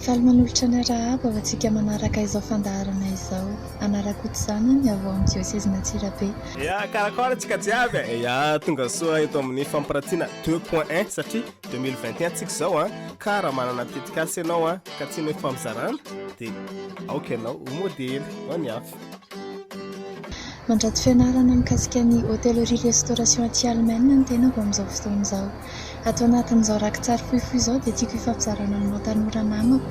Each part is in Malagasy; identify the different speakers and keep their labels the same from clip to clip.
Speaker 1: faly manolotra ny arahaba fa antsika manaraka izao fandaharana izao. Anarak'oty izany ny avao amin'ny diocèse Antsirabe.
Speaker 2: Ya karakôry antsika jiaby ya tonga soa eto amin'ny fampirantiana 2.1 satria 2021 antsika izao a ka raha manana tetikasy ianao a ka tsy ny famizarana dia aoka ianao ho modely ho ny hafa.
Speaker 1: Mandrato fianarana mikasika ny hôtellerie restauration aty Allemagne ny tenako amin'izao fotoana izao. Atao anatin'izao rakotsary fohifohy izao dia tiako hifampizarana aminao tanora namako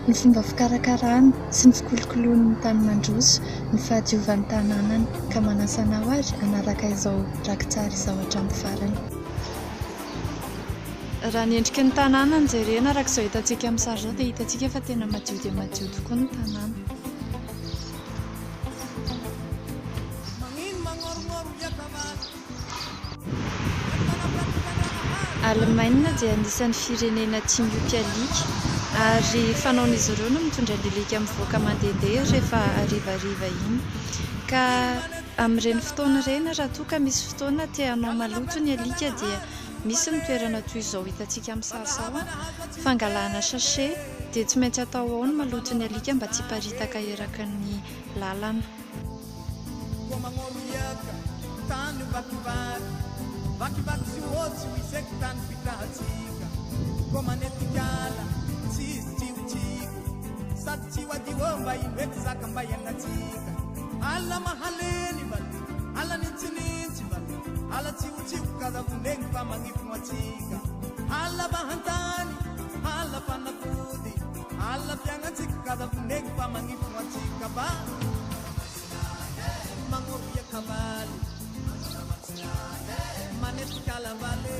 Speaker 1: ny fomba fikarakarana sy ny fikolokoloan'ny tany mandroso ny fahadiovan'ny tanànany ka manasa anao ary hanaraka izao rakotsary izao hatramin'ny farany. Raha ny endriky ny tanàna ny jerena arak'izao hitantsika amin'ny sary izao dia hitantsika fa tena madio dia madio tokoa ny tanàna. Allemagne dia anisan'ny firenena tia miompy alika ary fanaon'izy ireo no mitondra ny alika mivoaka mandehandeha rehefa harivariva iny. Ka amin'ireny fotoana ireny raha toa ka misy fotoana tianao maloto ny alika dia misy ny toerana toy izao hitantsika amin'ny sary izao fangalana sachet dia tsy maintsy atao ao ny maloto ny alika mba tsy hiparitaka eraky ny lalana.
Speaker 3: Vakivaky sy ohatsy ho isaiky tany fitrahatsika ko manetikala tsisy tsiotiko sady tsy hoadio mba indraiky zaka mba iagnatsika ala mahaleny bala ala nintsinitsy bala ala tsiotiko kazavondegny fa magnifino atsika ala mahantany ala fanafody ala fiagnatsika kazavondegny fa magnifino atsika ba magnoria kavaly Manetti calavale,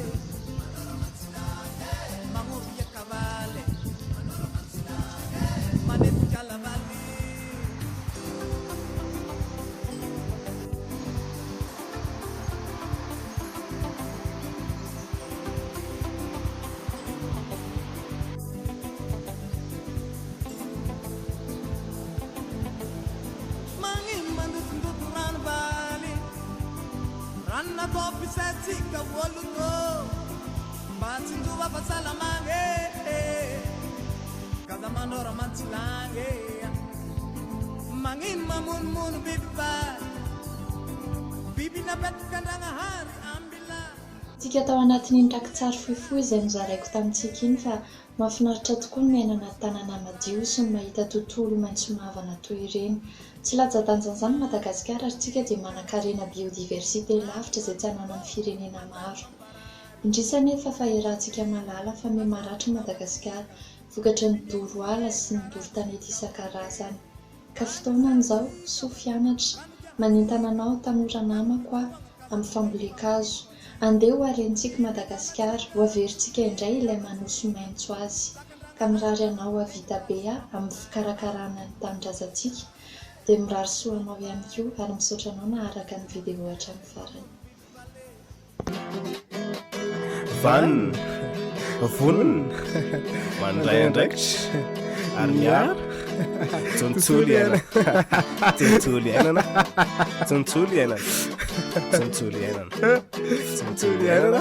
Speaker 3: Mamovia cavale, Manetti calavale. Ranna topi setzika voluto Batsinduva fasalamane Kada manora mantsilange Mangin mamun mun bibiba Bibi na betkandanga hari ambila.
Speaker 1: Tsika tao anatin'iny rakotsary fohifohy izay nozaraiko tamintsika iny fa mahafinaritra tokoa ny miaina anaty tanàna madio sy ny mahita tontolo maitso mavana toy ireny. Tsy latsa-danja Madagasikara ary tsika dia manan-karena biodiversité lavitra izay tsy hananany firenena maro. Indrisy anefa fa iarahantsika malala fa miha maratra Madagasikara vokatry ny doro ala sy ny doro tanety isan-karazany. Ka fotoanan'izao soa fianatra manentana anao tanora namako amin'ny fambolea-kazo. Andeha ho harentsika Madagasikara ho averintsika indray ilay manoso maitso azy ka mirary anao havita be amin'ny fikarakarana ny tanindrazantsika dia mirary soa anao ihany koa ary misaotra anao naharaka ny vidéo hatramin'ny farany.
Speaker 2: Vanina, vonina, mandray andraikitra, ary miaro, tsontsolo iainana, tsontsolo iainana, tsontsolo iainana, tsontsolo iainana, tsontsolo iainana,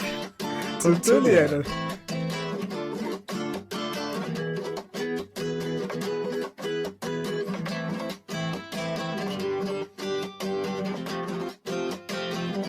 Speaker 2: tsontsolo iainana.